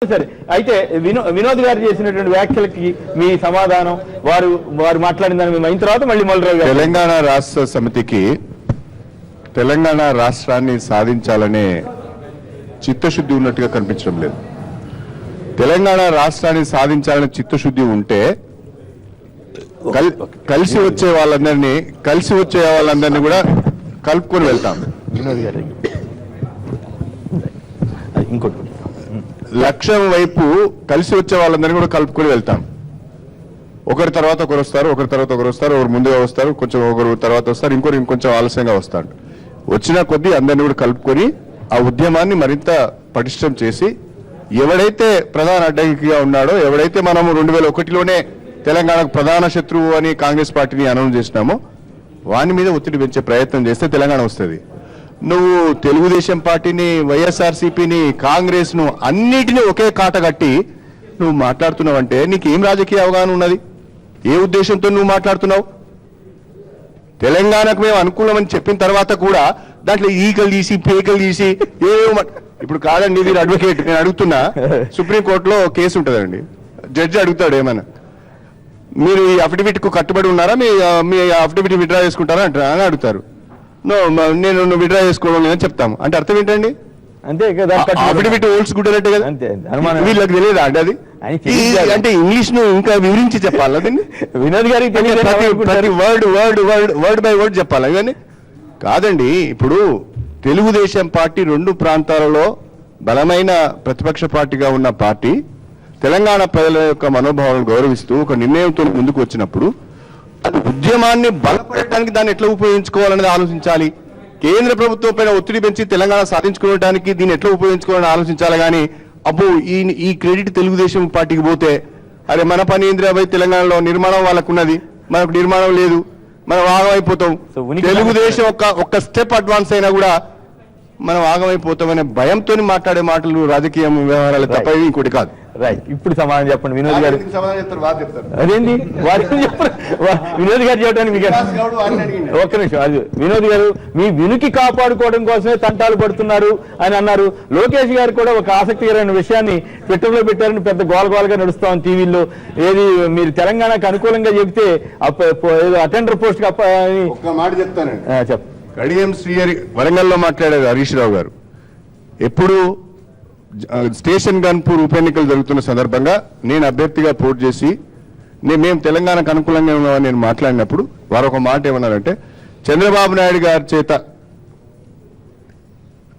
సరే అయితే వినోద్ గారు చేసినటువంటి వ్యాఖ్యలకి మీ సమాధానం వారు మాట్లాడిన దాన్ని మేము అయిన తర్వాత మళ్ళీ మొదలరావు గారు తెలంగాణ రాష్ట్ర సమితికి తెలంగాణ రాష్ట్రాన్ని సాధించాలనే చిత్తశుద్ధి ఉన్నట్టుగా కనిపించడం లేదు. తెలంగాణ రాష్ట్రాన్ని సాధించాలనే చిత్తశుద్ధి ఉంటే కలిసి వచ్చే వాళ్ళందరినీ కూడా కలుపుకొని వెళ్తాం. వినోద్ గారు ఇంకోటి లక్ష్యం వైపు కలిసి వచ్చే వాళ్ళందరినీ కూడా కలుపుకొని వెళ్తాం. ఒకరి తర్వాత ఒకరు వస్తారు, ఒకరు ముందుగా వస్తారు, కొంచెం ఒకరు తర్వాత వస్తారు, ఇంకొంచెం ఆలస్యంగా వస్తారు. వచ్చిన కొద్దీ అందరినీ కూడా కలుపుకొని ఆ ఉద్యమాన్ని మరింత పటిష్టం చేసి ఎవడైతే ప్రధాన అడ్డంకిగా ఉన్నాడో, ఎవడైతే మనము 2001లోనే తెలంగాణకు ప్రధాన శత్రువు అని కాంగ్రెస్ పార్టీని అనౌన్స్ చేసినామో వాని మీద ఒత్తిడి పెంచే ప్రయత్నం చేస్తే తెలంగాణ వస్తుంది. నువ్వు తెలుగుదేశం పార్టీని, వైఎస్ఆర్సీపీని, కాంగ్రెస్ ను అన్నిటినీ ఒకే కాట కట్టి నువ్వు మాట్లాడుతున్నావంటే నీకేం రాజకీయ అవగాహన ఉన్నది? ఏ ఉద్దేశంతో నువ్వు మాట్లాడుతున్నావు? తెలంగాణకు మేము అనుకూలమని చెప్పిన తర్వాత కూడా దాంట్లో ఈకలు తీసి పేకలు తీసి ఇప్పుడు కాదండి, మీరు అడ్వకేట్, నేను అడుగుతున్నా, సుప్రీంకోర్టులో కేసు ఉంటుందండి, జడ్జి అడుగుతాడు ఏమన్నా, మీరు ఈ అఫిడవిట్ కు కట్టుబడి ఉన్నారా, మీ అఫిడవిట్ విత్డ్రా చేసుకుంటారా అని అడుగుతారు. నేను విత్డ్రా చేసుకోవడం లేదని చెప్తాము అంటే అర్థం ఏంటండి? అంతే కదా, అఫిడవిట్ ఓల్డ్స్ గుడ్ అంటే కదా, వీళ్ళకి తెలియదా అండి అది? అంటే ఇంగ్లీష్ ను ఇంకా వివరించి చెప్పాలి దీన్ని. వినోద్ గారికి ప్రతి వర్డ్ బై వర్డ్ చెప్పాలి ఇవన్నీ కాదండి. ఇప్పుడు తెలుగుదేశం పార్టీ 2 ప్రాంతాలలో బలమైన ప్రతిపక్ష పార్టీగా ఉన్న పార్టీ తెలంగాణ ప్రజల యొక్క మనోభావాలను గౌరవిస్తూ ఒక నిర్ణయంతో ముందుకు వచ్చినప్పుడు ఉద్యమాన్ని బలపడటానికి దాన్ని ఎట్లా ఉపయోగించుకోవాలనేది ఆలోచించాలి. కేంద్ర ప్రభుత్వం పైన ఒత్తిడి పెంచి తెలంగాణ సాధించుకోవడానికి దీన్ని ఎట్లా ఉపయోగించుకోవాలని ఆలోచించాలి. కానీ అబ్బో ఈ క్రెడిట్ తెలుగుదేశం పార్టీకి పోతే అరే మన పని ఏంద్రా తెలంగాణలో నిర్మాణం వాళ్ళకున్నది, మనకు నిర్మాణం లేదు, మనం ఆగమైపోతాం, తెలుగుదేశం ఒక్క స్టెప్ అడ్వాన్స్ అయినా కూడా మనం ఆగమైపోతామనే భయంతో మాట్లాడే మాటలు రాజకీయ వ్యవహారాలు తప్ప ఇంకోటి కాదు. రైట్, ఇప్పుడు సమాధానం చెప్పండి వినోద్ గారు. అదేంటి వినోద్ గారు చెప్పడానికి ఒక్క నిమిషం. అది వినోద్ గారు మీ వినికి కాపాడుకోవడం కోసమే తంటాలు పడుతున్నారు అని అన్నారు. లోకేష్ గారు కూడా ఒక ఆసక్తికరమైన విషయాన్ని ట్విట్టర్లో పెట్టారని పెద్ద గోలగోలగా నడుస్తాం టీవీల్లో. ఏది మీరు తెలంగాణకు అనుకూలంగా చెబితే అటెండర్ పోస్ట్ ఒక్క మాట చెప్తానండి. చెప్ప కడియం శ్రీహరి వరంగల్లో మాట్లాడారు హరీష్ రావు గారు. ఎప్పుడు స్టేషన్ గన్పూర్ ఉప ఎన్నికలు జరుగుతున్న సందర్భంగా నేను అభ్యర్థిగా పోటీ చేసి మేము తెలంగాణకు అనుకూలంగా ఉన్నామని నేను మాట్లాడినప్పుడు వారు ఒక మాట ఏమన్నారంటే, చంద్రబాబు నాయుడు గారి చేత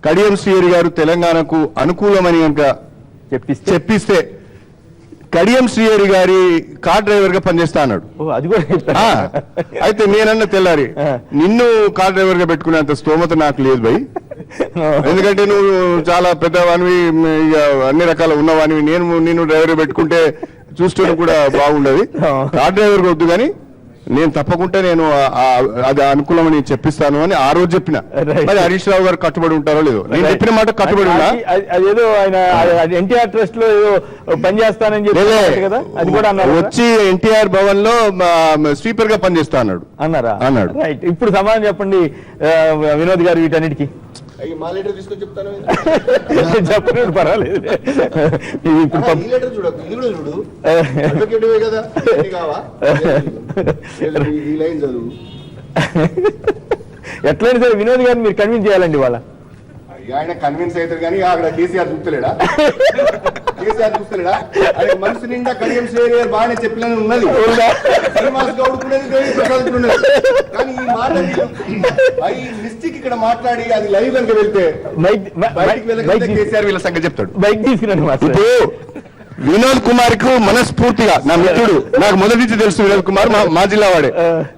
కడియం శ్రీహరి గారు తెలంగాణకు అనుకూలమని కనుక చెప్పిస్తే కడియం శ్రీహరి గారి కార్ డ్రైవర్ గా పనిచేస్తా అన్నాడు. అయితే నేనన్న తెల్లారి నిన్ను కార్ డ్రైవర్ గా పెట్టుకునేంత స్తోమత నాకు లేదు భయ్, ఎందుకంటే నువ్వు చాలా పెద్దవానివి, అన్ని రకాల ఉన్నవానివి, నేను డ్రైవర్ పెట్టుకుంటే చూస్తూ కూడా బాగుండదు, కార్ డ్రైవర్ వద్దు కానీ నేను తప్పకుండా నేను అది అనుకూలమని చెప్పిస్తాను అని ఆ రోజు చెప్పిన. మరి హరీష్ రావు గారు కట్టుబడి ఉంటారో లేదో, నేను చెప్పిన మాట కట్టుబడి ఉన్నా. అదేదో ఆయన ఎన్టీఆర్ ట్రస్ట్ లో ఏదో పనిచేస్తానని చెప్పి కదా, అది కూడా అన్నారు. వచ్చి ఎన్టీఆర్ భవన్ లో స్వీపర్ గా పనిచేస్తా అన్నాడు. రైట్, ఇప్పుడు సమాధానం చెప్పండి వినోద్ గారు వీటన్నిటికీ. చెప్పలేదు, పర్వాలేదు. ఎట్లయినా సరే వినోద్ గారిని మీరు కన్విన్స్ చేయాలండి. వాళ్ళ ఆయన కన్విన్స్ అవుతారు కానీ అక్కడ కేసీఆర్ చూస్తలేడా? కేసీఆర్ చూస్తలేడా? అది మనసు నిండా కడియం శ్రీహరి గారు బాగానే చెప్పిన ఉన్నది, శ్రీనివాస్ గౌడ్ కూడా ఉన్నది. కానీ ఈ మాట ఈ మిస్టేక్ ఇక్కడ మాట్లాడి అది లైవ్ కనుక వెళ్తే కేసీఆర్ వీళ్ళ సంగతి చెప్తాడు. బైక్ తీసుకున్నాను. వినోద్ కుమార్ కు మనస్ఫూర్తిగా, నా మిత్రుడు, నాకు మొదటి నుంచి తెలుసు వినోద్ కుమార్, మా జిల్లా వాడే.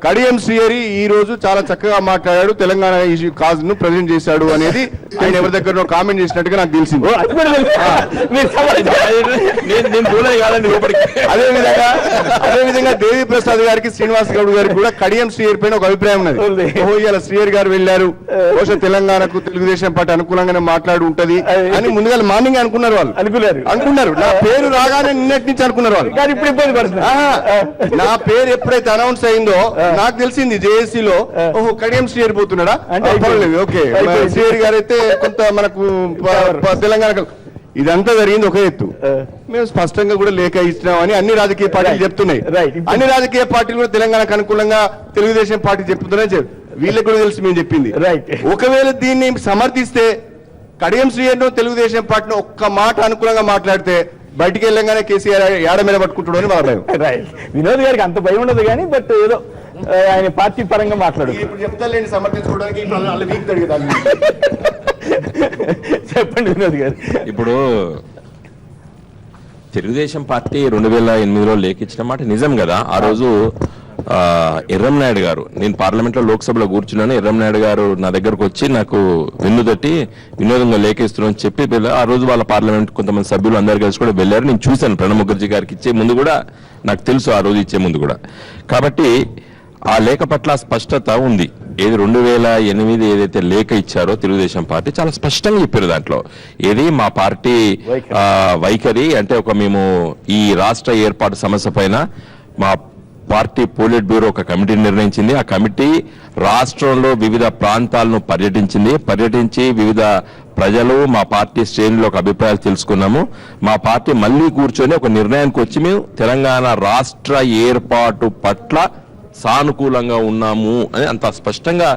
కడియం శ్రీహరి ఈ రోజు చాలా చక్కగా మాట్లాడాడు, తెలంగాణ కాజ్ ను ప్రజెంట్ చేశాడు అనేది ఆయన ఎవరి దగ్గర కామెంట్ చేసినట్టుగా నాకు తెలిసింది. అదేవిధంగా దేవి ప్రసాద్ గారికి, శ్రీనివాస్ గౌడ్ గారికి కూడా కడియం శ్రీహరి పైన ఒక అభిప్రాయం ఉన్నది. ఓహో ఇలా శ్రీహరి గారు వెళ్లారు, బహుశా తెలంగాణకు తెలుగుదేశం పార్టీ అనుకూలంగానే మాట్లాడి ఉంటది అని ముందుగా మార్నింగ్ అనుకున్నారు. వాళ్ళు అనుకున్నారు నా పేరు రాగానే నిన్నటి నుంచి అనుకున్నారు వాళ్ళు. కానీ ఇప్పుడు ఇబ్బంది పడుతున్నారు. నా పేరు ఎప్పుడైతే అనౌన్స్ అయిందో నాకు తెలిసింది జేఏసీలో, ఓహో కడియం శ్రీహరి పోతున్నాడా అంటే ఓకే శ్రీహరి గారు అయితే కొంత మనకు తెలంగాణ ఇదంతా జరిగింది ఒక ఎత్తు. మేము స్పష్టంగా కూడా లేఖ ఇచ్చినామని అన్ని రాజకీయ పార్టీలు చెప్తున్నాయి. అన్ని రాజకీయ పార్టీలు కూడా తెలంగాణకు అనుకూలంగా తెలుగుదేశం పార్టీ చెప్తున్నాయి. వీళ్ళకి కూడా తెలిసి మేము చెప్పింది. ఒకవేళ దీన్ని సమర్థిస్తే కడియం శ్రీను తెలుగుదేశం పార్టీని ఒక్క మాట అనుకూలంగా మాట్లాడితే బయటికి వెళ్ళంగానే కేసీఆర్ ఏడ మీద పట్టుకుంటాడు అని మా భయం. వినోద్ గారికి అంత భయం ఉండదు కానీ బట్ ఏదో ఆయన పార్టీ పరంగా మాట్లాడు. ఇప్పుడు చెప్తాలేండి సమర్థించుకోవడానికి చెప్పండి వినోద్ గారు. ఇప్పుడు తెలుగుదేశం పార్టీ 2008లో లేఖించిన మాట నిజం కదా. ఆ రోజు ఎర్రంనాయుడు గారు, నేను పార్లమెంట్ లో లోక్సభలో కూర్చున్నాను, ఎర్రంనాయుడు గారు నా దగ్గరకు వచ్చి నాకు వెన్నుదట్టి వినోదంగా లేఖిస్తున్నాను అని చెప్పి ఆ రోజు వాళ్ళ పార్లమెంట్ కొంతమంది సభ్యులు అందరు కలిసి కూడా వెళ్ళారు. నేను చూశాను ప్రణబ్ ముఖర్జీ గారికి ఇచ్చే ముందు కూడా నాకు తెలుసు, ఆ రోజు ఇచ్చే ముందు కూడా. కాబట్టి ఆ లేఖ పట్ల స్పష్టత ఉంది. ఏది 2008 ఏదైతే లేఖ ఇచ్చారో తెలుగుదేశం పార్టీ చాలా స్పష్టంగా చెప్పారు దాంట్లో. ఏది మా పార్టీ వైఖరి అంటే మేము ఈ రాష్ట్ర ఏర్పాటు సమస్య పైన మా పార్టీ పోలిట్ బ్యూరో ఒక కమిటీని నిర్ణయించింది. ఆ కమిటీ రాష్ట్రంలో వివిధ ప్రాంతాలను పర్యటించి వివిధ ప్రజలు మా పార్టీ శ్రేణులు ఒక అభిప్రాయాలు తెలుసుకున్నాము. మా పార్టీ మళ్ళీ కూర్చొని ఒక నిర్ణయానికి వచ్చి మేము తెలంగాణ రాష్ట్ర ఏర్పాటు పట్ల సానుకూలంగా ఉన్నాము అని అంత స్పష్టంగా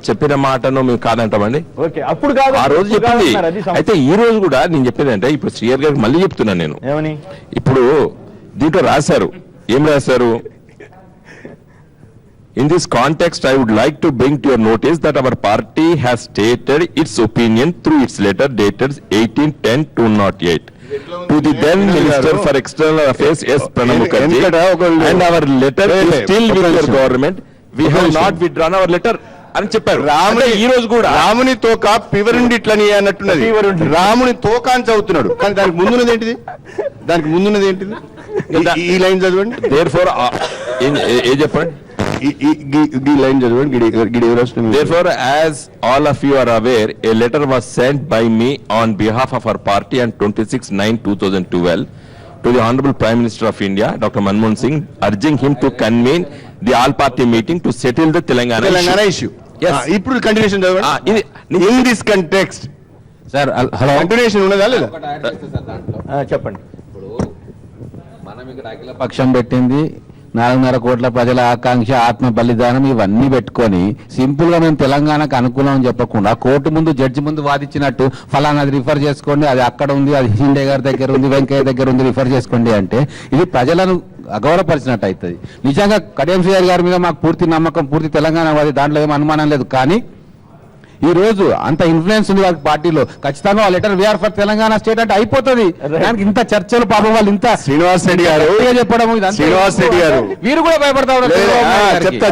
చెప్పిన మాటను మేము కాదంటామండి. అప్పుడు ఆ రోజు చెప్పింది. అయితే ఈ రోజు కూడా నేను చెప్పేది అంటే ఇప్పుడు శ్రీయర్ గారికి మళ్ళీ చెప్తున్నాను నేను. ఇప్పుడు దీంట్లో రాశారు, ఏం రాశారు? In this context, I would like to bring to your notice that our party has stated its opinion through its letter dated 18/10/2008 to the then Minister for External Affairs S. Pranab Mukherjee, and our letter is still with your government. We have not withdrawn our letter అని చెప్పారు. ఈ రోజు కూడా రాముని తోక పివరుండి ఇట్లని అన్నట్టున్నది. రాముని తోక అని చదువుతున్నాడు, కానీ దానికి ముందున్నది ఏంటిది? ఈ లైన్ చదవండి. Therefore, ఏం చెప్పండి? Therefore, as all of you are aware, a letter was sent by me on behalf of our party on 26/9/2012 to the Honorable Prime Minister of India, Dr. Manmohan Singh, urging him to convene the all-party meeting to settle the Telangana issue. Yes. ఇప్పుడు continuation చదవండి. In this context, sir hello, continuation ఉన్నదా లేదా? చెప్పండి. ఇప్పుడు మనం ఇక్కడ అఖిల పక్షం పెట్టింది 4.5 కోట్ల ప్రజల ఆకాంక్ష, ఆత్మ బలిదానం ఇవన్నీ పెట్టుకొని సింపుల్ గా మేము తెలంగాణకు అనుకూలం అని చెప్పకుండా కోర్టు ముందు జడ్జి ముందు వాదించినట్టు ఫలానాది రిఫర్ చేసుకోండి, అది అక్కడ ఉంది, అది షిండే గారి దగ్గర ఉంది, వెంకయ్య దగ్గర ఉంది, రిఫర్ చేసుకోండి అంటే ఇది ప్రజలను అగౌరవపరిచినట్టు అవుతుంది. నిజంగా కడియం శ్రీహరి గారి మీద మాకు పూర్తి నమ్మకం, పూర్తి తెలంగాణ వాది, దాంట్లో ఏం అనుమానం లేదు. కానీ ఈ రోజు అంత ఇన్ఫ్లుయెన్స్ ఉంది వాళ్ళకి పార్టీలో, ఖచ్చితంగా ఆ letter we are for Telangana state అంటే అయిపోతుంది. దానికి ఇంత చర్చలు పాపం వాళ్ళు ఇంత శ్రీనివాస్ రెడ్డి గారు చెప్పడం, శ్రీనివాస్ రెడ్డి గారు వీరు కూడా భయపడతా ఉన్నారు. చెప్తా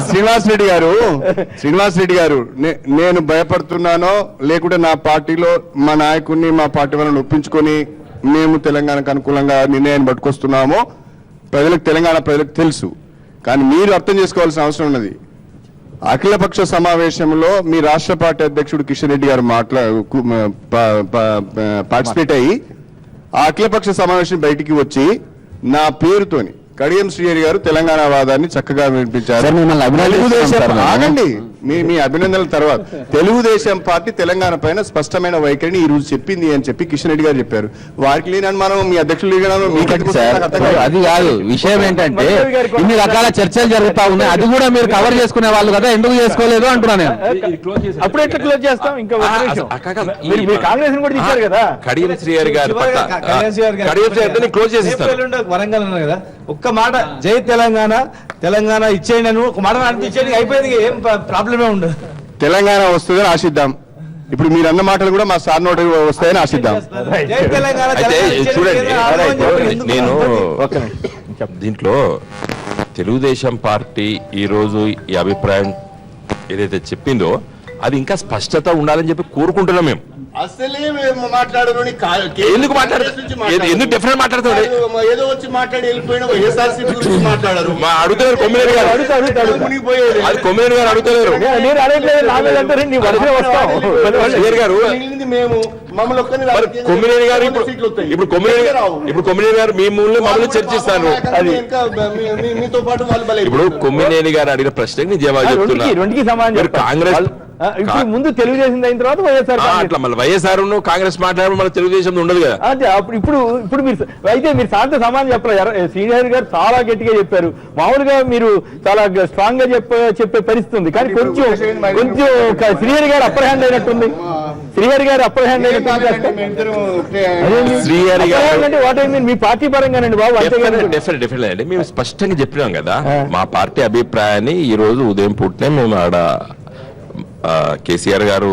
శ్రీనివాస్ రెడ్డి గారు నేను భయపడుతున్నానో లేకుంటే నా పార్టీలో మా నాయకుడిని మా పార్టీ వాళ్ళని ఒప్పించుకొని మేము తెలంగాణకు అనుకూలంగా నిర్ణయాన్ని పట్టుకొస్తున్నామో తెలంగాణ ప్రజలకు తెలుసు. కానీ మీరు అర్థం చేసుకోవాల్సిన అవసరం ఉన్నది. అఖిలపక్ష సమావేశంలో మీ రాష్ట్ర పార్టీ అధ్యక్షుడు కిషన్ రెడ్డి గారు పార్టిసిపేట్ అయ్యి ఆ అఖిలపక్ష సమావేశం బయటికి వచ్చి నా పేరుతోని కడియం శ్రీహరి గారు తెలంగాణ వాదాన్ని చక్కగా వినిపించారు. ఆగండి, మీ అభినందనల తర్వాత తెలుగుదేశం పార్టీ తెలంగాణ పైన స్పష్టమైన వైఖరిని ఈ రోజు చెప్పింది అని చెప్పి కిషన్ రెడ్డి గారు చెప్పారు. వారికి లేని అనుమానం మీ అధ్యక్షులు అది కాదు. విషయం ఏంటంటే ఇన్ని రకాల చర్చలు జరుగుతా ఉన్నాయి, అది కూడా మీరు కవర్ చేసుకునే వాళ్ళు కదా, ఎందుకు చేసుకోలేదు అంటున్నాను నేను. అప్పుడు ఎట్లా క్లోజ్ చేస్తాం? ఇంకా కాంగ్రెస్ కూడా తీశారు కదా. కడియం శ్రీహరి గారు క్లోజ్ చేసిస్తారు. వరంగల్ అన్నారు కదా, ఒక్క మాట జై తెలంగాణ, తెలంగాణ ఇచ్చేయండి అని ఒక మాట అనిపించేది, అయిపోయింది. ఏం ప్రాబ్లమే ఉండదు. తెలంగాణ వస్తుందని ఆశిద్దాం. ఇప్పుడు మీరు అన్న మాటలు కూడా మా సార్ నోటి వస్తాయని ఆశిద్దాం. జై తెలంగాణ. చూడండి, నేను దీంట్లో తెలుగుదేశం పార్టీ ఈ రోజు ఈ అభిప్రాయం ఏదైతే చెప్పిందో అది ఇంకా స్పష్టత ఉండాలని చెప్పి కోరుకుంటున్నాం మేము. అసలే మాట్లాడరు, ఎందుకు ఎందుకు డిఫరెంట్ మాట్లాడుతున్నాడు? ఏదో వచ్చి మాట్లాడి వెళ్ళిపోయిన వైఎస్ఆర్సీ గురించి మాట్లాడారు. అడుగుతారు కొమ్మినేని గారు, అది కొమ్మినేని గారు అడుగుతారు. మేము కొమ్మినేని గారు ఇప్పుడు కొమ్మినేని గారు మీ మూలంలో మమ్మల్ని చర్చిస్తాను. మీతో పాటు వాళ్ళు ఇప్పుడు కొమ్మినేని గారు అడిగిన ప్రశ్నకి నేను జవాబు చెప్తున్నా. కాంగ్రెస్ ఇప్పుడు ముందు తెలుగుదేశం అయిన తర్వాత వైఎస్ఆర్ అట్లా మళ్ళీ వైఎస్ఆర్ కాంగ్రెస్ మాట్లాడడం మళ్ళీ తెలుగుదేశం ఉండదు కదా. అదే అప్పుడు ఇప్పుడు మీరు అయితే మీరు సాయంత్రం సమాధానం చెప్పలేదు. శ్రీహరి గారు చాలా గట్టిగా చెప్పారు. మామూలుగా మీరు చాలా స్ట్రాంగ్ గా చెప్పే పరిస్థితి ఉంది, కానీ కొంచెం శ్రీహరి గారు అప్పర్ హ్యాండ్ అయినట్టుంది. శ్రీహరి గారు అప్పర్ హ్యాండ్ అయినట్టుంది. శ్రీహరి గారు అంటే వాట్ ఐ మీన్ మీ పార్టీ పరంగానండి బాబు. డెఫినెట్ అండి, మేము స్పష్టంగా చెప్పినాం కదా మా పార్టీ అభిప్రాయాన్ని. ఈ రోజు ఉదయం పూటనే మేము ఆడ కేసీఆర్ గారు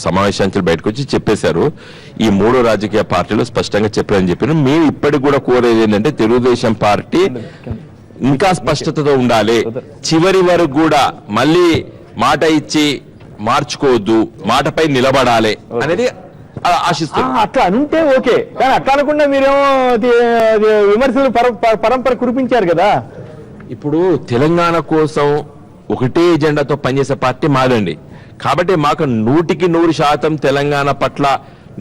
సమావేశానికి బయటకు వచ్చి చెప్పేశారు. ఈ 3 రాజకీయ పార్టీలు స్పష్టంగా చెప్పారని చెప్పిన. మేము ఇప్పటికి కూడా కోరేది ఏంటంటే తెలుగుదేశం పార్టీ ఇంకా స్పష్టతతో ఉండాలి. చివరి వరకు కూడా మళ్ళీ మాట ఇచ్చి మార్చుకోవద్దు, మాటపై నిలబడాలి అనేది ఆశిస్తున్నాం. అట్లా అనుంటే ఓకే, కానీ అట్లా అనకుండా మీరేమో విమర్శలు పరంపర కురిపించారు కదా. ఇప్పుడు తెలంగాణ కోసం ఒకటే ఎజెండాతో పనిచేసే పార్టీ మాదండి. కాబట్టి మాకు 100% తెలంగాణ పట్ల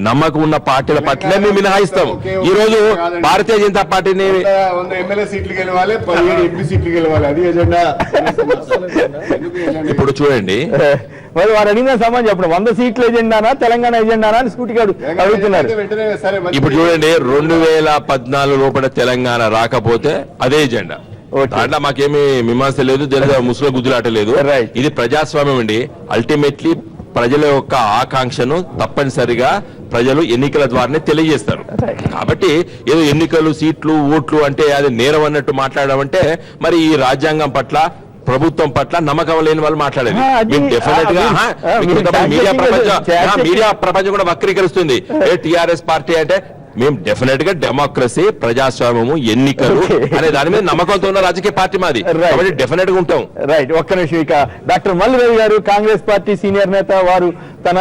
నమ్మకం ఉన్న పార్టీల పట్ల మేము మినహాయిస్తాం. ఈ రోజు భారతీయ జనతా పార్టీని ఎమ్మెల్యే సీట్లు గెలవాలి, 17 ఎంపీ సీట్లు గెలవాలి, అది ఎజెండా. ఇప్పుడు చూడండి, మరి వారు అడిగిన సమాజం చెప్పండి, 100 సీట్ల ఎజెండానా తెలంగాణ ఎజెండానా అని స్కూటీగా అడుగుతున్నారు. ఇప్పుడు చూడండి, 2014 లోపల తెలంగాణ రాకపోతే అదే ఎజెండా. దాంట్లో మాకేమీ మీమాంస లేదు, ముసుగు గుద్దులాట లేదు. ఇది ప్రజాస్వామ్యం అండి. అల్టిమేట్లీ ప్రజల యొక్క ఆకాంక్షను తప్పనిసరిగా ప్రజలు ఎన్నికల ద్వారానే తెలియజేస్తారు. కాబట్టి ఏదో ఎన్నికలు, సీట్లు, ఓట్లు అంటే అది నేరం అన్నట్టు మాట్లాడడం అంటే మరి ఈ రాజ్యాంగం పట్ల, ప్రభుత్వం పట్ల నమ్మకం లేని వాళ్ళు మాట్లాడేది. డెఫినెట్ గా మీడియా ప్రపంచం కూడా వక్రీకరిస్తుంది. టిఆర్ఎస్ పార్టీ అంటే మేము డెఫినెట్ గా డెమోక్రసీ, ప్రజాస్వామ్యము, ఎన్నికలు అనే దాని మీద నమ్మకంతో ఉన్న రాజకీయ పార్టీ మాది. కాబట్టి డెఫినెట్ గా ఉంటాం. రైట్. ఒక్క నిమిషం. ఇక డాక్టర్ మల్లు గారు, కాంగ్రెస్ పార్టీ సీనియర్ నేత, వారు తన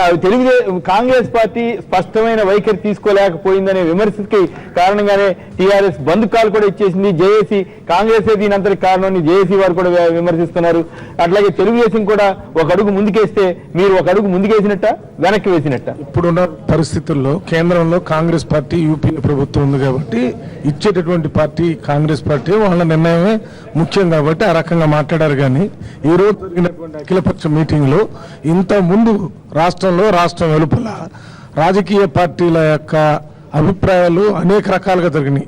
కాంగ్రెస్ పార్టీ స్పష్టమైన వైఖరి తీసుకోలేకపోయిందనే విమర్శకి కారణంగానే టీఆర్ఎస్ బంద్ కాల్ కూడా ఇచ్చేసింది. జేఏసీ కాంగ్రెస్ దీని అంతటి కారణం జేఏసీ వారు కూడా విమర్శిస్తున్నారు. అట్లాగే తెలుగుదేశం కూడా ఒక అడుగు ముందుకేస్తే మీరు ఒక అడుగు ముందుకేసినట్ట వెనక్కి వేసినట్ట? ఇప్పుడున్న పరిస్థితుల్లో కేంద్రంలో కాంగ్రెస్ పార్టీ, యూపీ ప్రభుత్వం ఉంది కాబట్టి ఇచ్చేటటువంటి పార్టీ కాంగ్రెస్ పార్టీ, వాళ్ళ నిర్ణయమే ముఖ్యం కాబట్టి ఆ రకంగా మాట్లాడారు. కానీ ఈ రోజు జరిగినటువంటి అఖిలపక్ష మీటింగ్ లో ఇంత ముందు రాష్ట్రం వెలుపల రాజకీయ పార్టీల యొక్క అభిప్రాయాలు అనేక రకాలుగా జరిగినాయి.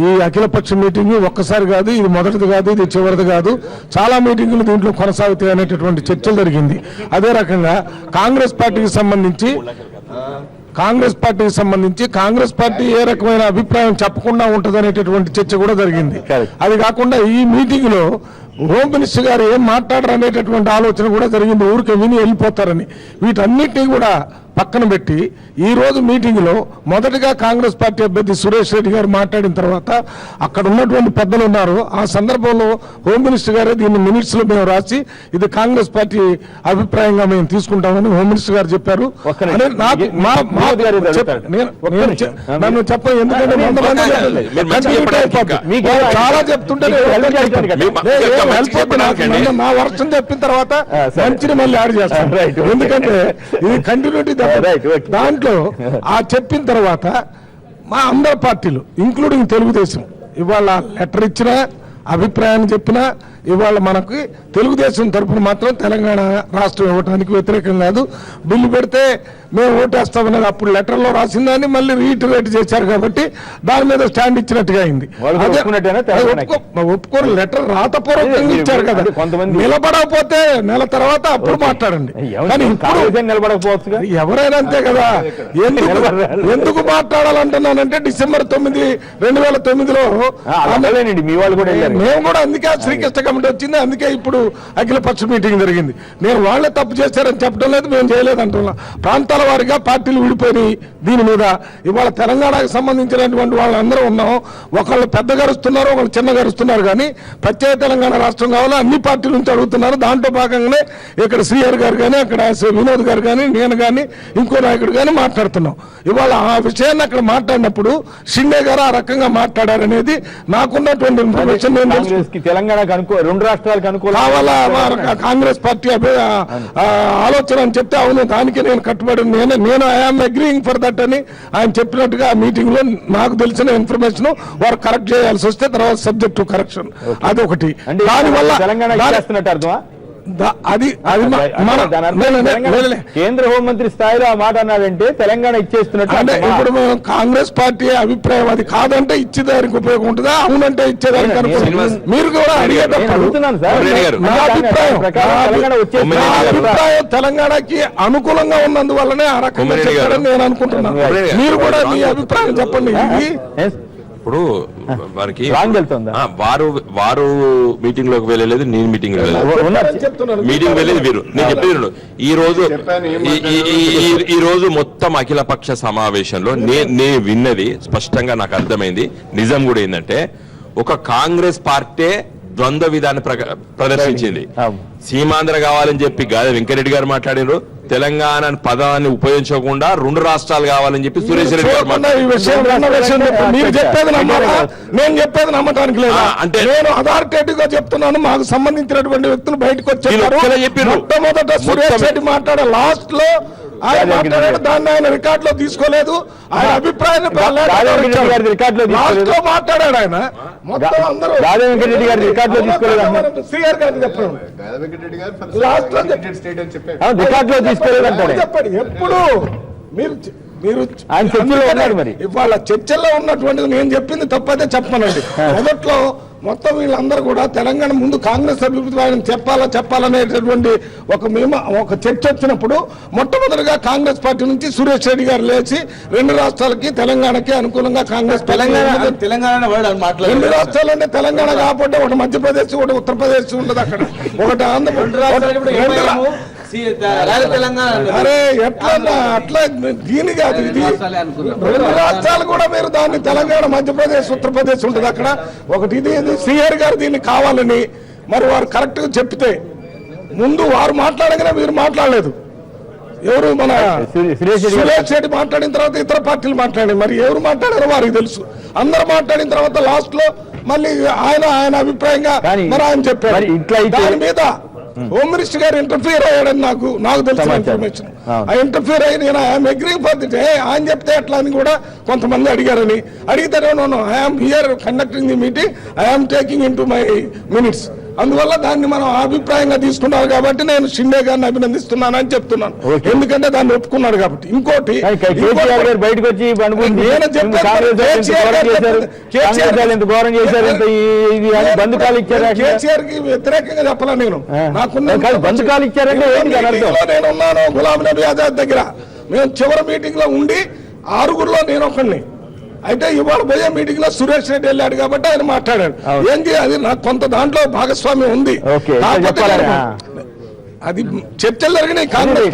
ఈ అఖిలపక్ష మీటింగ్ ఒక్కసారి కాదు, ఇది మొదటిది కాదు, ఇది చివరిది కాదు, చాలా మీటింగులు దీంట్లో కొనసాగుతాయి అనేటటువంటి చర్చలు జరిగింది. అదే రకంగా కాంగ్రెస్ పార్టీకి సంబంధించి కాంగ్రెస్ పార్టీ ఏ రకమైన అభిప్రాయం చెప్పకుండా ఉంటది అనేటటువంటి చర్చ కూడా జరిగింది. అది కాకుండా ఈ మీటింగ్ లో హోమ్ మినిస్టర్ గారు ఏం మాట్లాడరు అనేటటువంటి ఆలోచన కూడా జరిగింది. ఊరికే విని వెళ్ళిపోతారని. వీటన్నిటినీ కూడా పక్కన పెట్టి ఈ రోజు మీటింగ్ లో మొదటిగా కాంగ్రెస్ పార్టీ అభ్యర్థి సురేష్ రెడ్డి గారు మాట్లాడిన తర్వాత అక్కడ ఉన్నటువంటి పెద్దలు ఉన్నారు. ఆ సందర్భంలో హోమ్ మినిస్టర్ గారే దీన్ని మినిట్స్ లో మేము రాసి ఇది కాంగ్రెస్ పార్టీ అభిప్రాయంగా మేము తీసుకుంటామని హోమ్ మినిస్టర్ గారు చెప్పారు. నన్ను చెప్ప, ఎందుకంటే చాలా చెప్తుంటే నా వర్షం చెప్పిన తర్వాత మంచిని మళ్ళీ యాడ్ చేస్తాను. ఎందుకంటే ఇది కంటిన్యూటీ. దాంట్లో ఆ చెప్పిన తర్వాత మా అందరి పార్టీలు ఇంక్లూడింగ్ తెలుగుదేశం ఇవాళ లెటర్ ఇచ్చినా, అభిప్రాయాన్ని చెప్పినా, ఇవాళ మనకి తెలుగుదేశం తరఫున మాత్రం తెలంగాణ రాష్ట్రం ఇవ్వడానికి వ్యతిరేకం కాదు. బిల్లు పెడితే మేము ఓటేస్తామనేది అప్పుడు లెటర్లో రాసిందని మళ్ళీ రీఇటరేట్ చేశారు కాబట్టి దాని మీద స్టాండ్ ఇచ్చినట్టుగా అయింది. ఒప్పుకోరు, లెటర్ రాతపూర్వకంగా ఇచ్చారు కదా. నిలబడకపోతే నెల తర్వాత అప్పుడు మాట్లాడండి. కానీ నిలబడకపోవచ్చు ఎవరైనా అంతే కదా. ఎందుకు మాట్లాడాలంటున్నానంటే డిసెంబర్ 9, 2009లో మీ వాళ్ళు కూడా మేము కూడా అందుకే శ్రీకృష్ణ కమిటీ వచ్చింది. అందుకే ఇప్పుడు అఖిలపక్ష మీటింగ్ జరిగింది. నేను వాళ్ళే తప్పు చేశారని చెప్పడం లేదు, మేము చేయలేదు అంటున్నా. ప్రాంతాల వారిగా పార్టీలు విడిపోయినాయి. దీని మీద ఇవాళ తెలంగాణకు సంబంధించినటువంటి వాళ్ళందరూ ఉన్నాం. ఒకళ్ళు పెద్ద గరుస్తున్నారు, ఒకళ్ళు చిన్న గరుస్తున్నారు. కానీ ప్రత్యేక తెలంగాణ రాష్ట్రం కావాలో అన్ని పార్టీల నుంచి అడుగుతున్నారు. దాంట్లో భాగంగానే ఇక్కడ శ్రీహరి గారు కానీ, అక్కడ వినోద్ గారు కానీ, నేను కానీ, ఇంకో నాయకుడు కానీ మాట్లాడుతున్నాం. ఇవాళ ఆ విషయాన్ని అక్కడ మాట్లాడినప్పుడు షిండే గారు ఆ రకంగా మాట్లాడారనేది నాకున్నటువంటి ఇన్ఫర్మేషన్. తెలంగాణకు రెండు రాష్ట్రాలకు కావాలా కాంగ్రెస్ పార్టీ ఆలోచన అని చెప్తే అవును దానికి నేను కట్టుబడి నేను ఐఎమ్ అగ్రీయింగ్ ఫర్ దట్ అని ఆయన చెప్పినట్టుగా ఆ మీటింగ్ లో నాకు తెలిసిన ఇన్ఫర్మేషన్ వారు కరెక్ట్ చేయాల్సి వస్తే తర్వాత సబ్జెక్ట్ టు కరెక్షన్. అదొకటి. దానివల్ల అది అది దాని అర్థం తెలంగాణ కేంద్ర హోంమంత్రి స్థాయిలో ఆ మాట అన్నాడంటే తెలంగాణ ఇచ్చేస్తున్నట్టు అంటే అర్థమా? ఇప్పుడు మేము కాంగ్రెస్ పార్టీ అభిప్రాయం అది కాదంటే ఇచ్చేదానికి ఉపయోగం ఉంటుందా, అవునంటే ఇచ్చేదానికి అనుకుంటున్నాం. మీరు కూడా నేను అడిగేటప్పుడు అడుగుతున్నాను సార్. రెడ్డి గారు. నా అభిప్రాయం తెలంగాణ వచ్చేసి నా అభిప్రాయం తెలంగాణకి అనుకూలంగా ఉన్నందువల్లనే ఆ రకంగా కొమ్మిరెడ్డి గారు. చెప్పారని నేను అనుకుంటున్నాను. కొమ్మిరెడ్డి గారు. మీరు కూడా మీ అభిప్రాయం చెప్పండి. ఇది ఇప్పుడు వారికి రాంగ్ వెళ్తుందా? వారు మీటింగ్ లోకి వెళ్ళలేదు, నేను మీటింగ్ లో వెళ్ళలేదు. చెప్తున్నాను. మీటింగ్ వెళ్ళేది వీరు. నేను చెప్పేది విను. ఈ రోజు మొత్తం అఖిలపక్ష సమావేశంలో నేను విన్నది స్పష్టంగా నాకు అర్థమైంది. నిజం కూడా ఏంటంటే ఒక కాంగ్రెస్ పార్టీ ద్వంద్వ విధాన్ని ప్రదర్శించింది. సీమాంధ్ర కావాలని చెప్పి గాలి వెంకరెడ్డి గారు మాట్లాడారు. తెలంగాణ పదాన్ని ఉపయోగించకుండా 2 రాష్ట్రాలు కావాలని చెప్పి సురేష్ రెడ్డి గారు మీరు చెప్పేది నమ్మాలా, నేను చెప్పేది నమ్మటానికి లేదు. అంటే నేను అథారిటేటివ్ గా చెప్తున్నాను. మాకు సంబంధించినటువంటి వ్యక్తులు బయటకు వచ్చారు. మొట్టమొదట సురేష్ రెడ్డి మాట్లాడే లాస్ట్ లో ఆయన మాట్లాడాడు, దాన్ని ఆయన రికార్డ్ లో తీసుకోలేదు. ఆయన అభిప్రాయాన్ని లాస్ట్ లో మాట్లాడాడు. ఆయన మొత్తం అందరూ వెంకటరెడ్డి గారి రికార్డ్ లో తీసుకోలేదు. శ్రీఆర్ గారిని చెప్పండి. లాస్ట్ లో రికార్డ్ లో తీసుకోలేదు అంటారు. చెప్పండి. ఎప్పుడు మీరు ఆయన చర్చలో ఉన్నాడు. మరి ఇవాళ చర్చల్లో ఉన్నటువంటిది నేను చెప్పింది తప్పైతే చెప్పనండి. మొదట్లో మొత్తం వీళ్ళందరూ కూడా తెలంగాణ ముందు కాంగ్రెస్ అభిప్రాయం చెప్పాలనేటటువంటి ఒక చర్చ వచ్చినప్పుడు మొట్టమొదటిగా కాంగ్రెస్ పార్టీ నుంచి సురేష్ రెడ్డి గారు లేచి 2 రాష్ట్రాలకి తెలంగాణకి అనుకూలంగా కాంగ్రెస్ తెలంగాణ 2 రాష్ట్రాలు అంటే తెలంగాణ కాకపోతే ఒకటి మధ్యప్రదేశ్, ఒకటి ఉత్తరప్రదేశ్ ఉండదు. అక్కడ ఒకటి ఆంధ్రప్రదేశ్. అరే ఎట్లా అట్లా దీని కాదు. ఇది 2 రాష్ట్రాలు కూడా మీరు దాన్ని తెలంగాణ, మధ్యప్రదేశ్, ఉత్తరప్రదేశ్ ఉంటుంది. అక్కడ ఒకటి ఇది శ్రీహరి గారు దీన్ని కావాలని మరి వారు కరెక్ట్ గా చెప్తే ముందు వారు మాట్లాడగానే మీరు మాట్లాడలేదు. ఎవరు మన సురేష్ రెడ్డి మాట్లాడిన తర్వాత ఇతర పార్టీలు మాట్లాడి మరి ఎవరు మాట్లాడారో వారికి తెలుసు. అందరు మాట్లాడిన తర్వాత లాస్ట్ లో మళ్ళీ ఆయన అభిప్రాయంగా మరి ఆయన చెప్పారు. దాని మీద హోమ్ మినిస్టర్ గారు ఇంటర్ఫియర్ అయ్యాడని నాకు తెలిసిన ఇన్ఫర్మేషన్. ఆ ఇంటర్ఫియర్ అయ్యి నేను ఐఎమ్ అగ్రీయింగ్ ఫర్ దిట్. ఆయన చెప్తే ఎట్లా అని కూడా కొంతమంది అడిగారని. అడిగితే I'm here conducting the meeting, I'm taking in to my minutes. అందువల్ల దాన్ని మనం అభిప్రాయంగా తీసుకున్నారు కాబట్టి నేను షిండే గారిని అభినందిస్తున్నానని చెప్తున్నాను. ఎందుకంటే దాన్ని ఒప్పుకున్నాడు కాబట్టి. ఇంకోటి బయటకు వచ్చి కేసీఆర్ కి వ్యతిరేకంగా చెప్పాలా నేను. బంధుకాలు ఇచ్చారంటే నేనున్నాను గులాం నబీ ఆజాద్ దగ్గర. మేము చివరి మీటింగ్ లో ఉండి 6గురిలో నేను ఒకడిని. అయితే ఇవాళ పోయే మీటింగ్ లో సురేష్ రెడ్డి వెళ్ళాడు కాబట్టి ఆయన మాట్లాడాడు. ఏంటి అది నాకు కొంత దాంట్లో భాగస్వామ్యం ఉంది. అది చర్చలు జరిగినాయి కాంగ్రెస్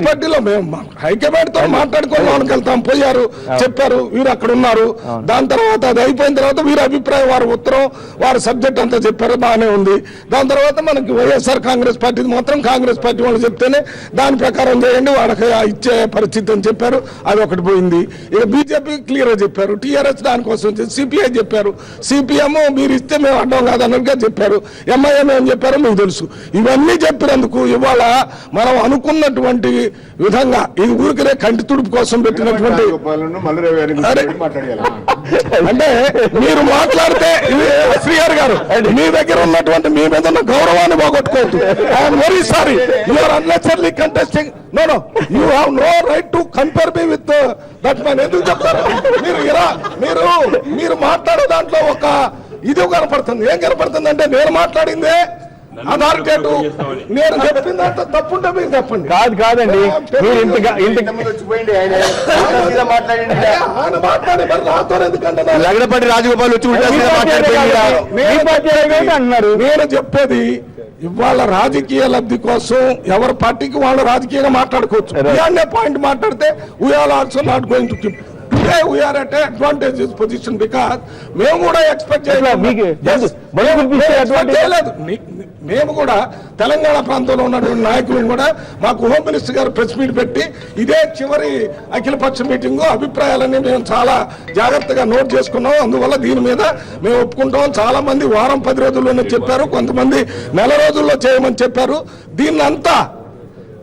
పార్టీలో. మేము హైకమాండ్ తో మాట్లాడుకొని లోనికి వెళ్తాం. పోయారు, చెప్పారు, వీరు అక్కడ ఉన్నారు. దాని తర్వాత అది అయిపోయిన తర్వాత వీరి అభిప్రాయం, వారి ఉత్తరం, వారి సబ్జెక్ట్ అంతా చెప్పారు. బాగానే ఉంది. దాని తర్వాత మనకి వైఎస్ఆర్ కాంగ్రెస్ పార్టీ మాత్రం కాంగ్రెస్ పార్టీ వాళ్ళు చెప్తేనే దాని ప్రకారం చేయండి, వాళ్ళకి ఇచ్చే పరిస్థితి అని చెప్పారు. అది ఒకటి పోయింది. ఇక బీజేపీ క్లియర్ గా చెప్పారు. టీఆర్ఎస్ దానికోసం సిపిఐ చెప్పారు. సిపిఎం మీరు ఇస్తే మేము అడ్డం కాదన్నట్టుగా చెప్పారు. ఎంఐఎం ఏం చెప్పారో మీకు తెలుసు. ఇవన్నీ చెప్పినందుకు ఇవాళ మనం అనుకున్నటువంటి విధంగా ఇది ఊరికనే కంటి తుడుపు కోసం పెట్టినటువంటి అంటే మీరు మాట్లాడితే శ్రీహరి గారు మీ దగ్గర ఉన్నటువంటి మీ మీద ఉన్న గౌరవాన్ని పోగొట్టుకోవద్దు. I'm very sorry, you are unnecessary contesting. No you have no right to compare me with that man. ఎందుకు చెప్తారు మీరు మాట్లాడే దాంట్లో ఒక ఇది కనపడుతుంది. ఏం కనపడుతుంది అంటే నేను మాట్లాడిందే అథారిటేటివ్, నేను చెప్పిందంత తప్పుంటే మీరు చెప్పండి. కాదండి, లగడపాటి రాజగోపాల్ వచ్చి అన్నారు. నేను చెప్పేది ఇవాళ రాజకీయ లబ్ధి కోసం ఎవరి పార్టీకి వాళ్ళు రాజకీయంగా మాట్లాడుకోవచ్చు. ఇలానే పాయింట్ మాట్లాడితే we are also not going to keep. We are at an advantageous position because మేము కూడా ఎక్స్పెక్ట్ చేయలేదు. మేము కూడా తెలంగాణ ప్రాంతంలో ఉన్నటువంటి నాయకులను కూడా మాకు హోమ్ మినిస్టర్ గారు ప్రెస్ మీట్ పెట్టి ఇదే చివరి అఖిలపక్ష మీటింగ్ అభిప్రాయాలన్నీ మేము చాలా జాగ్రత్తగా నోట్ చేసుకున్నాం. అందువల్ల దీని మీద మేము ఒప్పుకుంటాం. చాలా మంది వారం 10 రోజుల్లోనే చెప్పారు, కొంతమంది నెల రోజుల్లో చేయమని చెప్పారు. దీన్నంతా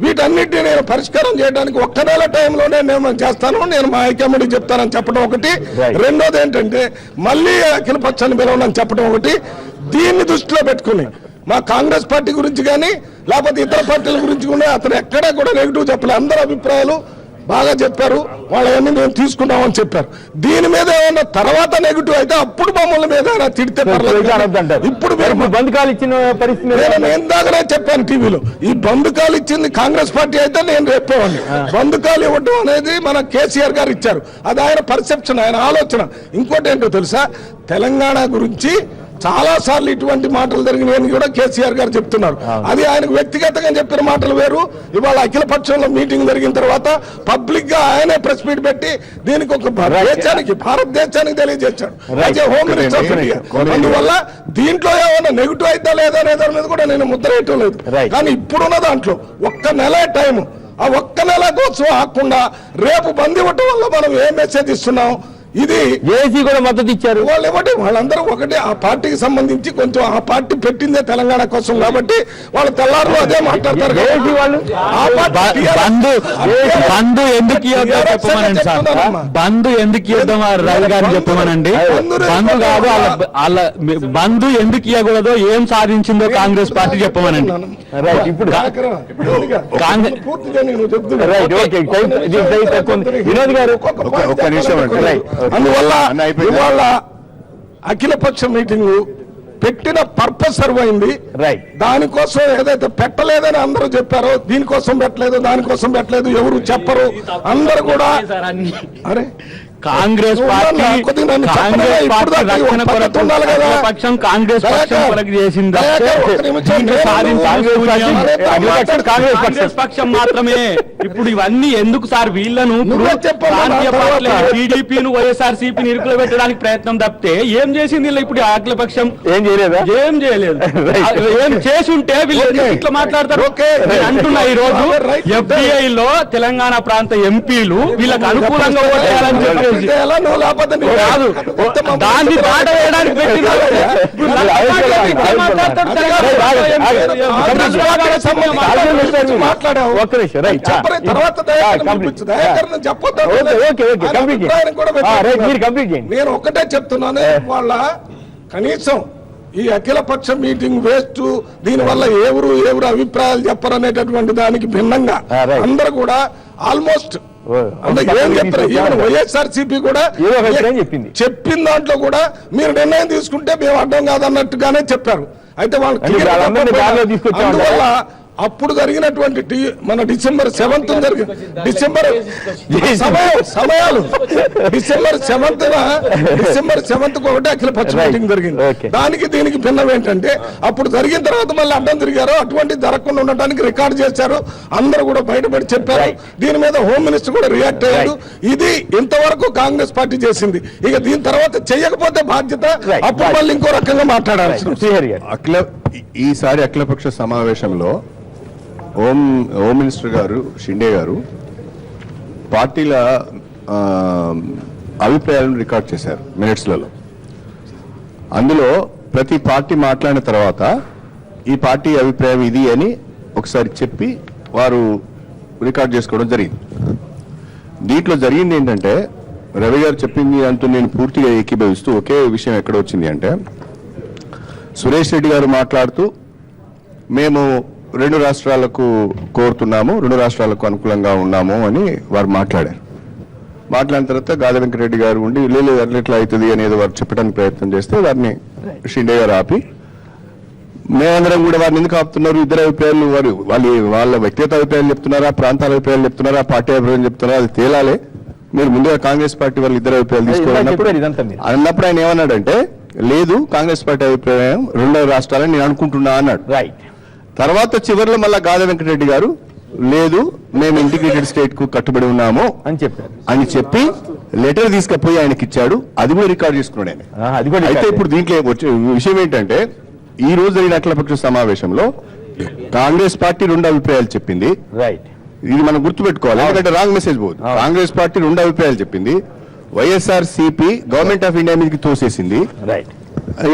వీటన్నిటిని నేను పరిష్కారం చేయడానికి 1 నెల టైంలోనే నేను చేస్తాను, నేను మా హైకమాండ్కి చెప్తానని చెప్పడం ఒకటి. రెండోది ఏంటంటే మళ్ళీ అఖిలపక్షాన్ని పిలవనని చెప్పడం ఒకటి. దీన్ని దృష్టిలో పెట్టుకుని మా కాంగ్రెస్ పార్టీ గురించి కానీ లేకపోతే ఇతర పార్టీల గురించి కూడా అతను ఎక్కడా కూడా నెగిటివ్ చెప్పలేదు. అందరి అభిప్రాయాలు బాగా చెప్పారు, వాళ్ళవన్నీ మేము తీసుకున్నామని చెప్పారు. దీని మీద ఏమన్నా తర్వాత నెగిటివ్ అయితే అప్పుడు మమ్మల్ని మీద తిడితే పర్లేదు. ఇప్పుడు బంధకాలు ఇచ్చిన పరిస్థితి నేను దాకానే చెప్పాను టీవీలో, ఈ బంధకాలు ఇచ్చింది కాంగ్రెస్ పార్టీ అయితే నేను రేపేవాడిని. బంధకాలు ఇవ్వడం అనేది మన కేసీఆర్ గారు ఇచ్చారు, అది ఆయన పర్సెప్షన్, ఆయన ఆలోచన. ఇంకోటి ఏంటో తెలుసా, తెలంగాణ గురించి చాలా సార్లు ఇటువంటి మాటలు జరిగినాయని కూడా కేసీఆర్ గారు చెప్తున్నారు. అది ఆయనకు వ్యక్తిగతంగా చెప్పిన మాటలు వేరు. ఇవాళ అఖిల పక్షంలో మీటింగ్ జరిగిన తర్వాత పబ్లిక్ గా ఆయనే ప్రెస్ మీట్ పెట్టి దీనికి ఒక భారతదేశానికి తెలియజేశాడు హోమ్ మినిస్టర్ ఆఫ్ ఇండియా. అందువల్ల దీంట్లో ఏమైనా నెగిటివ్ అయితే లేదా అనే దాని మీద కూడా నేను ముద్ర వేయటం లేదు. కానీ ఇప్పుడున్న దాంట్లో ఒక్క నెల టైం, ఆ ఒక్క నెల కోసం ఆకుండా రేపు బంద్ ఇవ్వటం వల్ల మనం ఏ మెసేజ్ ఇస్తున్నాం? ఇది ఏసీ కూడా మద్దతు ఇచ్చారు. వాళ్ళు ఇవ్వటి వాళ్ళందరూ ఒకటి ఆ పార్టీకి సంబంధించి కొంచెం ఆ పార్టీ పెట్టిందే తెలంగాణ కోసం కాబట్టి వాళ్ళు తెల్లారు అదే మాట్లాడతారు. బంధు ఎందుకు చెప్పమనండి సార్, బంధు ఎందుకు ఇద్దాం రవి గారిని చెప్పమనండి. బంధు కాదు, వాళ్ళ బంధు ఎందుకు ఇవ్వకూడదో, ఏం సాధించిందో కాంగ్రెస్ పార్టీ చెప్పమనండి. ఇప్పుడు పూర్తిగా నేను చెప్తున్నా. వినోద్ గారు ఒక్క నిమిషం అండి. అందువల్ల ఇవాళ అఖిలపక్ష మీటింగ్ పెట్టిన పర్పస్ సర్వ్ అయింది. దానికోసం ఏదైతే పెట్టలేదని అందరూ చెప్పారో, దీనికోసం పెట్టలేదు, దానికోసం పెట్టలేదు, ఎవరు చెప్పరు, అందరు కూడా అరే కాంగ్రెస్ పార్టీ కాంగ్రెస్ పక్షం మాత్రమే. ఇప్పుడు ఇవన్నీ ఎందుకు సార్? వీళ్ళను టీడీపీను వైఎస్ఆర్సీపీని ఇరుకులో పెట్టడానికి ప్రయత్నం తప్పితే ఏం చేసింది ఇప్పుడు అఖిల పక్షం? ఏం చేయలేదు, ఏం చేయలేదు. ఏం చేసుంటే వీళ్ళు ఇట్లా మాట్లాడతారు అంటున్నా. ఈ రోజు ఎఫ్డిఐ లో తెలంగాణ ప్రాంత ఎంపీలు వీళ్ళకి అనుకూలంగా ఓటేయాలని చెప్పి కాదు, దాన్ని దాట వేయడానికి నేను ఒకటే చెప్తున్నాను, వాళ్ళ కనీసం ఈ అఖిల పక్ష మీటింగ్ వేస్ట్, దీని వల్ల ఎవరు అభిప్రాయాలు చెప్పరనేటటువంటి దానికి భిన్నంగా అందరూ కూడా ఆల్మోస్ట్ వైఎస్ఆర్సీపీ కూడా చెప్పిన దాంట్లో కూడా మీరు నిర్ణయం తీసుకుంటే మేము అడ్డం కాదన్నట్టుగానే చెప్పారు. అయితే వాళ్ళు అందువల్ల అప్పుడు జరిగినటువంటి మన డిసెంబర్ 7th జరిగిన డిసెంబర్ 7th ఒకటి అఖిల పక్ష మీటింగ్ జరిగింది. దానికి దీనికి భిన్నం ఏంటంటే అప్పుడు జరిగిన తర్వాత మళ్ళీ అడ్డం తిరిగారు, అటువంటి జరగకుండా ఉండటానికి రికార్డు చేశారు, అందరూ కూడా బయటపడి చెప్పారు. దీని మీద హోమ్ మినిస్టర్ కూడా రియాక్ట్ అయ్యారు. ఇది ఇంతవరకు కాంగ్రెస్ పార్టీ చేసింది. ఇక దీని తర్వాత చేయకపోతే బాధ్యత అప్పుడు మళ్ళీ ఇంకో రకంగా మాట్లాడాలి. ఈసారి అఖిలపక్ష సమావేశంలో హోమ్ మినిస్టర్ గారు షిండే గారు పార్టీల అభిప్రాయాలను రికార్డ్ చేశారు మినిట్స్లలో. అందులో ప్రతి పార్టీ మాట్లాడిన తర్వాత ఈ పార్టీ అభిప్రాయం ఇది అని ఒకసారి చెప్పి వారు రికార్డ్ చేసుకోవడం జరిగింది. దీంట్లో జరిగింది ఏంటంటే, రవి గారు చెప్పింది అంటూ నేను పూర్తిగా ఏకీభవిస్తూ ఒకే విషయం ఎక్కడ వచ్చింది అంటే, సురేష్ రెడ్డి గారు మాట్లాడుతూ మేము 2 రాష్ట్రాలకు కోరుతున్నాము, 2 రాష్ట్రాలకు అనుకూలంగా ఉన్నాము అని వారు మాట్లాడారు. మాట్లాడిన తర్వాత గాదె వెంకటరెడ్డి గారు ఉండి లేదు ఎట్లా అవుతుంది అనేది వారు చెప్పడానికి ప్రయత్నం చేస్తే వారిని షిండే గారు ఆపి, మేమందరం కూడా వారిని ఎందుకు ఆపుతున్నారు, ఇద్దరు అభిప్రాయాలు వాళ్ళ వ్యక్తిగత అభిప్రాయాలు చెప్తున్నారా, ప్రాంతాల అభిప్రాయాలు చెప్తున్నారా, పార్టీ అభిప్రాయాలు చెప్తున్నారా, అది తేలాలే. మీరు ముందుగా కాంగ్రెస్ పార్టీ వాళ్ళు ఇద్దరు అభిప్రాయాలు తీసుకోవాలన్నప్పుడు ఆయన ఏమన్నాడంటే, లేదు కాంగ్రెస్ పార్టీ అభిప్రాయం 2 రాష్ట్రాలని నేను అనుకుంటున్నా అన్నాడు. తర్వాత చివరిలో మళ్ళా గాదె వెంకటరెడ్డి గారు లేదు మేము ఇంటిగ్రేటెడ్ స్టేట్ కు కట్టుబడి ఉన్నాము అని చెప్పారు అని చెప్పి లెటర్ తీసుకుపోయి ఆయనకి ఇచ్చాడు. అది కూడా రికార్డ్ చేసుకున్నాడు ఆయన. అయితే ఇప్పుడు దీంట్లో వచ్చే విషయం ఏంటంటే, ఈ రోజు జరిగిన అఖిలపక్ష సమావేశంలో కాంగ్రెస్ పార్టీ 2 అభిప్రాయాలు చెప్పింది. ఇది మనం గుర్తుపెట్టుకోవాలి, ఎందుకంటే రాంగ్ మెసేజ్ పోదు. కాంగ్రెస్ పార్టీ 2 అభిప్రాయాలు చెప్పింది. వైఎస్ఆర్సీపీ గవర్నమెంట్ ఆఫ్ ఇండియా మీదకి తోసేసింది.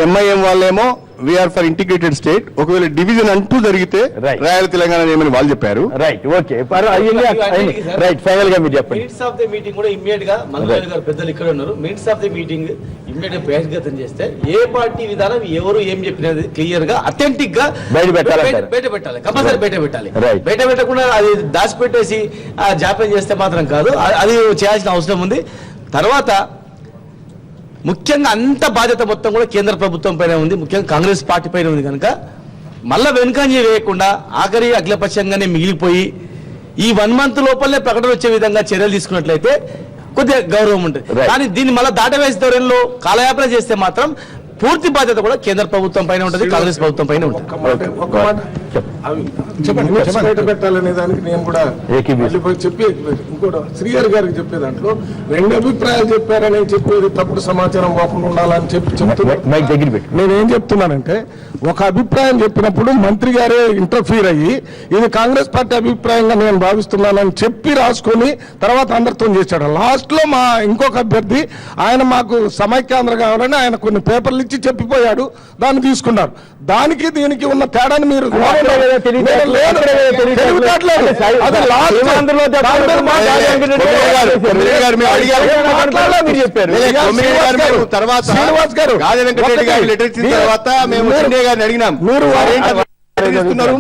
ఎంఐఎం వాళ్ళేమో వీఆర్ ఫర్ ఇంటిగ్రేటెడ్ స్టేట్. ఒకవేళ డివిజన్ అంటూ జరిగితే Right. రాయల తెలంగాణ ఏమని వాళ్ళు చెప్పారు. రైట్ ఓకే రైట్ ఫైనల్ గా మీరు చెప్పండి. మినిట్స్ ఆఫ్ ది మీటింగ్ కూడా ఇమ్మీడియట్ గా మల్లారెడ్డి గారు పెద్దలు ఇక్కడ ఉన్నారు. Minutes of the meeting immediate బహిర్గతం చేస్తే ఏ పార్టీ విధానం ఎవరు ఏం చెప్పినది క్లియర్ గా అథెంటిక్ గా బయట పెట్టాలంటారు. బయట పెట్టాలి, కంపల్సరీ బయట పెట్టాలి. Right. బయట పెట్టకుండా అది దాచిపెట్టేసి జాప్యం చేస్తే మాత్రం కాదు, అది చేయాల్సిన అవసరం ఉంది. తర్వాత ముఖ్యంగా అంత బాధ్యత మొత్తం కూడా కేంద్ర ప్రభుత్వం పైన ఉంది, ముఖ్యంగా కాంగ్రెస్ పార్టీ పైన ఉంది కనుక మళ్ళా వెనుకంజ వేయకుండా ఆఖరి అఖిలపక్షంగానే మిగిలిపోయి ఈ 1 month లోపలనే ప్రకటన వచ్చే విధంగా చర్యలు తీసుకున్నట్లయితే కొద్దిగా గౌరవం ఉంటుంది. Right. కానీ దీన్ని మళ్ళీ దాటవేసే ధోరణిలో కాలయాపన చేస్తే మాత్రం పూర్తి బాధ్యత కూడా కేంద్ర ప్రభుత్వం పైన ఉంటుంది, కాంగ్రెస్ ప్రభుత్వం పైన ఉంటుంది. బయట పెట్టాలనే దానికి నేను కూడా మళ్ళీ పోయి చెప్పి ఇంకోటి శ్రీహరి గారికి చెప్పే దాంట్లో 2 అభిప్రాయాలు చెప్పారని చెప్పేది తప్పుడు సమాచారం పోకుండా ఉండాలని మైక్ దగ్గర పెట్టి నేనేం చెప్తున్నానంటే, ఒక అభిప్రాయం చెప్పినప్పుడు మంత్రి గారే ఇంటర్ఫీర్ అయ్యి ఇది కాంగ్రెస్ పార్టీ అభిప్రాయంగా నేను భావిస్తున్నానని చెప్పి రాసుకొని తర్వాత అందరితో చేశాడు. లాస్ట్ లో మా ఇంకొక అభ్యర్థి ఆయన మాకు సమైక్యాంధ్ర కావాలని ఆయన కొన్ని పేపర్లు ఇచ్చి చెప్పిపోయాడు, దాన్ని తీసుకున్నారు. దానికి దీనికి ఉన్న తేడాని మీరు శ్రీనివాస్ గారు లెటర్ ఇచ్చిన తర్వాత మేము షిండే గారిని అడిగినాం,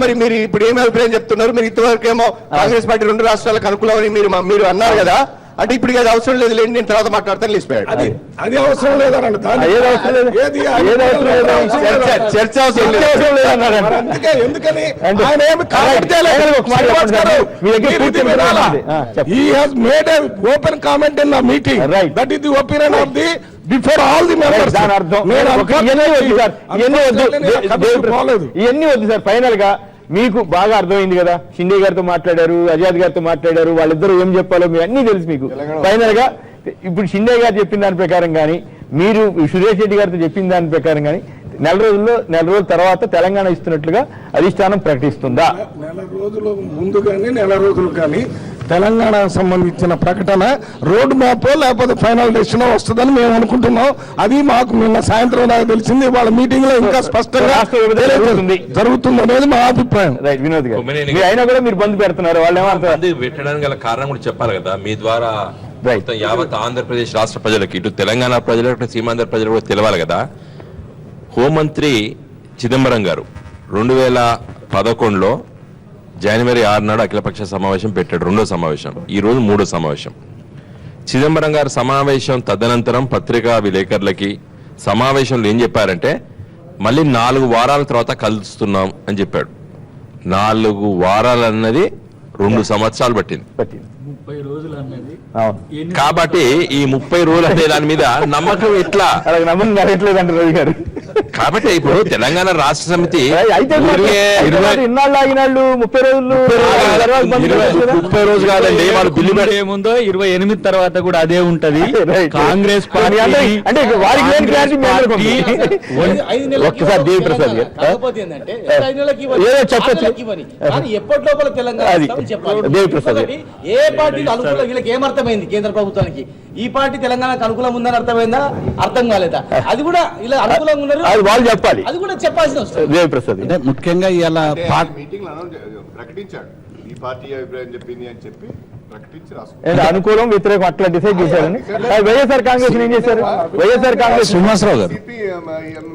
మరి మీరు ఇప్పుడు ఏమి అభిప్రాయం చెప్తున్నారు, మీరు ఇంతవరకు ఏమో కాంగ్రెస్ పార్టీ 2 రాష్ట్రాలకు అనుకూలమని మీరు అన్నారు కదా, అంటే ఇప్పుడు అది అవసరం లేదు లేండి, నేను తర్వాత మాట్లాడతాను లేచిపోయాడు. అది అవసరం లేదనండి, చర్చ అవసరం లేదు. ఎందుకని ఆయన ఏమి he has made a open comment in the meeting. Right. That is the opinion of the before all the members. దాని అర్థం ఇవన్నీ వద్దు సార్. ఫైనల్ గా మీకు బాగా అర్థమైంది కదా, షిండే గారితో మాట్లాడారు, ఆజాద్ గారితో మాట్లాడారు, వాళ్ళిద్దరూ ఏం చెప్పాలో మీ అన్ని తెలుసు మీకు. ఫైనల్ గా ఇప్పుడు షిండే గారు చెప్పిన దాని ప్రకారం కానీ మీరు సురేష్ రెడ్డి గారితో చెప్పిన దాని ప్రకారం కానీ నెల రోజుల తర్వాత తెలంగాణ ఇస్తున్నట్లుగా అధిష్టానం ప్రకటిస్తుందా? నెల రోజుల ముందు కానీ నెల రోజులు కానీ తెలంగాణకు సంబంధించిన ప్రకటన రోడ్ మ్యాప్ లేకపోతే ఫైనల్ డెసిషన్ వస్తుందని మేము అనుకుంటున్నాం. అది మాకు నిన్న సాయంత్రం దాకా తెలిసింది, వాళ్ళ మీటింగ్ లో ఇంకా స్పష్టంగా జరుగుతుంది అనేది మా అభిప్రాయం. రైట్ వినోద్ గారు, అయినా కూడా మీరు బంద్ పెడుతున్నారు, వాళ్ళు ఏమంటారు? పెట్టడానికి గల కారణం కూడా చెప్పాలి కదా మీ ద్వారా. యావత్ ఆంధ్రప్రదేశ్ రాష్ట్ర ప్రజలకి, ఇటు తెలంగాణ ప్రజలకు, సీమాంధ్ర ప్రజలకు కూడా తెలవాలి కదా. హోంమంత్రి చిదంబరం గారు 2011లో జనవరి 6 నాడు అఖిలపక్ష సమావేశం పెట్టాడు, 2వ సమావేశం. ఈ రోజు 3వ సమావేశం. చిదంబరం గారు సమావేశం తదనంతరం పత్రికా విలేకరులకి సమావేశంలో ఏం చెప్పారంటే, మళ్ళీ 4 వారాల తర్వాత కలుస్తున్నాం అని చెప్పాడు. 4 వారాలు అన్నది 2 సంవత్సరాలు పట్టింది. 30 రోజులు అన్నది. కాబట్టి ఈ 30 రోజులు అనే దాని మీద నమ్మకం ఎట్లా? నమ్మకం కలగట్లేదండి రవి గారు. కాబట్టి ఇప్పుడు తెలంగాణ రాష్ట్ర సమితి ఇన్నాళ్ళు ఆగినాళ్ళు 30 రోజులు కాదండి, వాళ్ళు బిల్లు ఏముందో 28 తర్వాత కూడా అదే ఉంటది. కాంగ్రెస్ పార్టీ అంటే వారికి లేని క్లారిటీ ఒక్కసారి దేవిప్రసాద్ గారు ఏదో చెప్పచ్చు. దేవిప్రసాద్ గారు ఏ పార్టీకి అనుకూలం, వీళ్ళకి ఏమర్థమైంది కేంద్ర ప్రభుత్వానికి? ఈ పార్టీ తెలంగాణకు అనుకూలంగా ఉందని అర్థమైందా, అర్థం కాలేదా? అది కూడా ఇలా అనుకూలంగా ఉన్నారు, అది వాళ్ళు చెప్పాలి, అది కూడా చెప్పాల్సిన అవసరం. దేవిప్రసాద్ అంటే ముఖ్యంగా ఇలా మీటింగ్ ప్రకటించాడు, ఈ పార్టీ అభిప్రాయం చెప్పింది అని చెప్పి ప్రకటించి అనుకూలం వ్యతిరేకం అట్లా డిసైడ్ చేశారని. వైఎస్ఆర్ కాంగ్రెస్ ఏం చేశారు? వైఎస్ఆర్ కాంగ్రెస్ శ్రీనివాసరావు గారు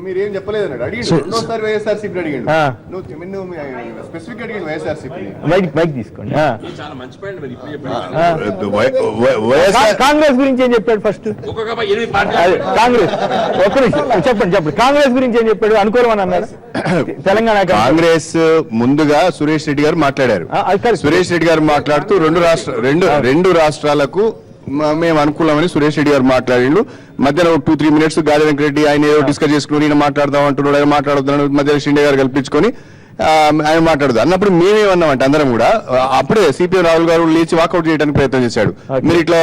మీరేం చెప్పలేదన్నాడు, అడిగిండు రెండోసారి వైఎస్ఆర్సీపీ అడిగిండు, నువ్వు స్పెసిఫిక్ అడిగిండు వైఎస్ఆర్సీపీ. మైక్ తీసుకోండి. కాంగ్రెస్ గురించి ఏం చెప్పాడు ఫస్ట్? కాంగ్రెస్ ఒక్క నిమిషం చెప్పండి. కాంగ్రెస్ గురించి ఏం చెప్పాడు? అనుకూలం అని అన్నారు తెలంగాణ కాంగ్రెస్. ముందుగా సురేష్ రెడ్డి గారు మాట్లాడారు. సురేష్ రెడ్డి గారు మాట్లాడుతూ రెండు రాష్ట్రాలకు మేము అనుకూలమని సురేష్ రెడ్డి గారు మాట్లాడిండు. మధ్యలో 2-3 minutes గాలి వెంకరెడ్డి ఆయన ఏదో డిస్కస్ చేసుకుని నేను మాట్లాడదాం అంటున్నాడు, ఆయన మాట్లాడుతున్నాడు, మధ్యలో షిండే గారు కల్పించుకొని ఆయన మాట్లాడదు అన్నప్పుడు మేమేమన్నామంటే అందరం కూడా అప్పుడే సిపిఎం రాహుల్ గారు లేచి వాకౌట్ చేయడానికి ప్రయత్నం చేశాడు. మీరు ఇట్లా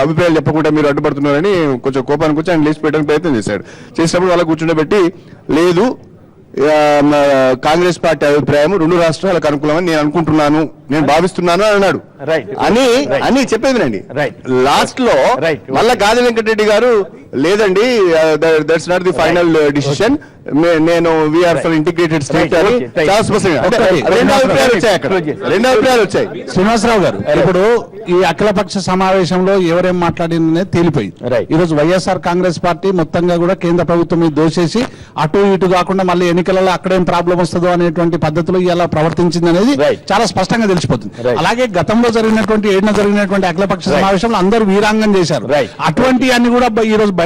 అభిప్రాయాలు చెప్పకుండా మీరు అడ్డుపడుతున్నారని కొంచెం కోపానికి వచ్చి ఆయన లేచి పెట్టడానికి ప్రయత్నం చేశాడు. చేసినప్పుడు వాళ్ళ కూర్చుండబెట్టి లేదు కాంగ్రెస్ పార్టీ అభిప్రాయం 2 రాష్ట్రాలకు అనుకూలమని నేను అనుకుంటున్నాను, నేను భావిస్తున్నాను అని అన్నాడు. Right. అని చెప్పేది రండి. Right. లాస్ట్ లో Right. మళ్ళా గాది వెంకటరెడ్డి గారు లేదండి, that's not the final decision, నేను వీఆర్ ఫర్ ఇంటిగ్రేటెడ్ స్టేట్ అని Right. Okay. చాలా స్పష్టంగా రెండు అభిప్రాయాలు వచ్చాయి అక్కడ. రెండు అభిప్రాయాలు వచ్చాయి. శ్రీనివాసరావు గారు, ఇప్పుడు ఈ అఖిలపక్ష సమావేశంలో ఎవరేం మాట్లాడిందనేది తేలిపోయింది. Right. ఈ రోజు వైఎస్ఆర్ కాంగ్రెస్ పార్టీ మొత్తంగా కూడా కేంద్ర ప్రభుత్వం మీద దోషేసి అటు ఇటు కాకుండా మళ్ళీ ఎన్నికలలో అక్కడేం ప్రాబ్లం వస్తుందో అనేటువంటి పద్ధతిలో ఇలా ప్రవర్తించింది అనేది Right. చాలా స్పష్టంగా తెలిసిపోతుంది. Right. అలాగే గతంలో జరిగినటువంటి 7న జరిగినటువంటి అఖిలపక్ష సమావేశంలో అందరూ వీరాంగం చేశారు. Right. అటువంటి అన్ని కూడా ఈ రోజు బయట